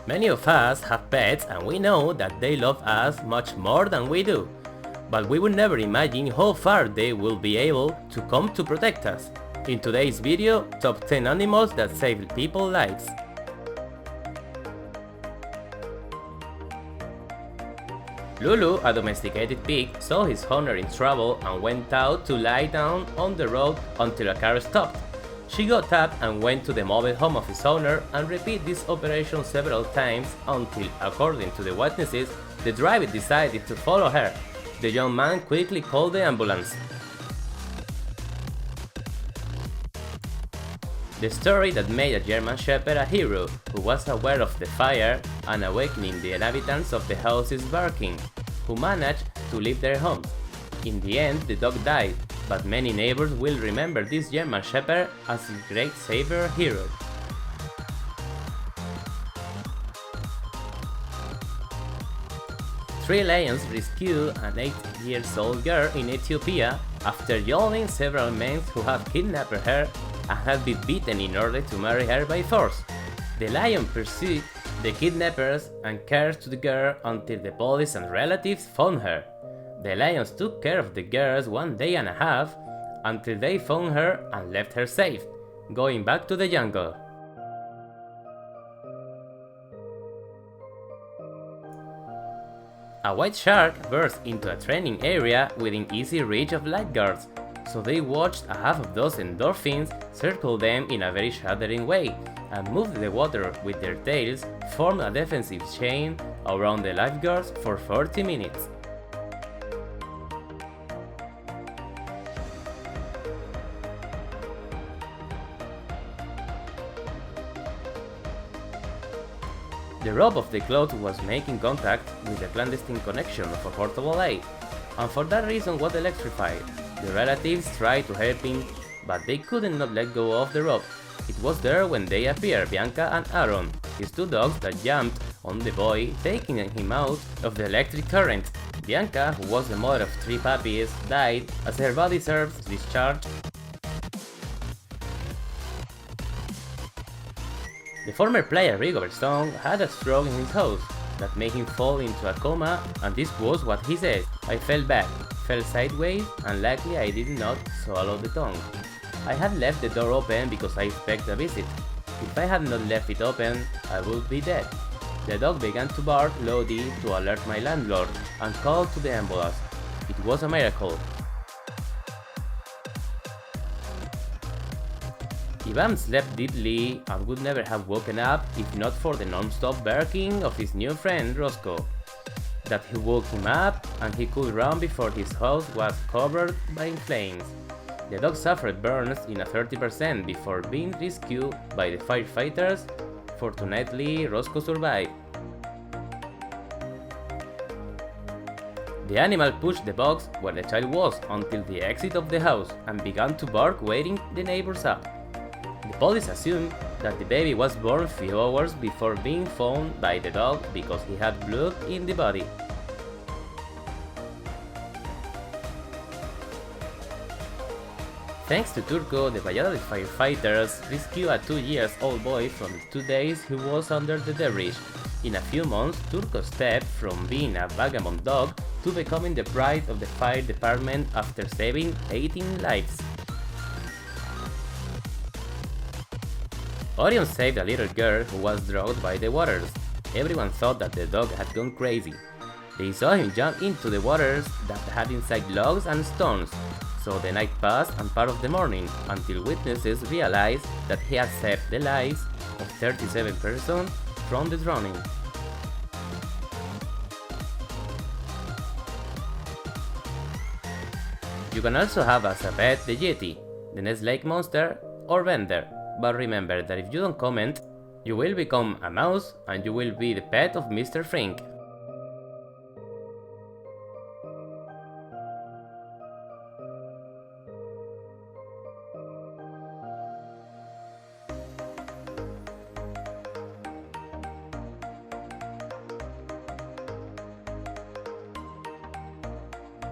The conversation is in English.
Many of us have pets and we know that they love us much more than we do, but we would never imagine how far they will be able to come to protect us. In today's video, top 10 animals that save people's lives. Lulu, a domesticated pig, saw his owner in trouble and went out to lie down on the road until a car stopped. She got up and went to the mobile home of his owner and repeated this operation several times until, according to the witnesses, the driver decided to follow her. The young man quickly called the ambulance. The story that made a German Shepherd a hero, who was aware of the fire and awakening the inhabitants of the houses barking, who managed to leave their homes. In the end, the dog died, but many neighbors will remember this German Shepherd as a great savior hero. Three lions rescued an 8-year-old girl in Ethiopia after yelling several men who had kidnapped her and had been beaten in order to marry her by force. The lion pursued the kidnappers and cared to the girl until the police and relatives found her. The lions took care of the girls 1 day and a half until they found her and left her safe, going back to the jungle. A white shark burst into a training area within easy reach of lifeguards, so they watched a half a dozen dolphins circle them in a very shattering way and move the water with their tails, form a defensive chain around the lifeguards for 40 minutes. The rope of the cloth was making contact with the clandestine connection of a portable light, and for that reason was electrified. The relatives tried to help him, but they could not let go of the rope. It was there when they appeared, Bianca and Aaron, his two dogs that jumped on the boy, taking him out of the electric current. Bianca, who was the mother of 3 puppies, died as her body served to discharge. The former player Rigobert Song had a stroke in his house that made him fall into a coma, and this was what he said: "I fell back, fell sideways, and luckily I did not swallow the tongue. I had left the door open because I expected a visit. If I had not left it open, I would be dead." The dog began to bark loudly to alert my landlord and called to the ambulance. It was a miracle. Ivan slept deeply and would never have woken up if not for the non-stop barking of his new friend Roscoe. That he woke him up and he could run before his house was covered by flames. The dog suffered burns in a 30% before being rescued by the firefighters. Fortunately, Roscoe survived. The animal pushed the box where the child was until the exit of the house and began to bark, waking the neighbors up. The police assumed that the baby was born a few hours before being found by the dog because he had blood in the body. Thanks to Turco, the Valladolid firefighters rescued a 2-year-old boy from the 2 days he was under the debris. In a few months, Turco stepped from being a vagabond dog to becoming the pride of the fire department after saving 18 lives. Orion saved a little girl who was drowned by the waters. Everyone thought that the dog had gone crazy. They saw him jump into the waters that had inside logs and stones. So the night passed and part of the morning, until witnesses realized that he had saved the lives of 37 persons from the drowning. You can also have as a pet the Yeti, the Ness Lake Monster, or Bender. But remember that if you don't comment, you will become a mouse and you will be the pet of Mr. Frink.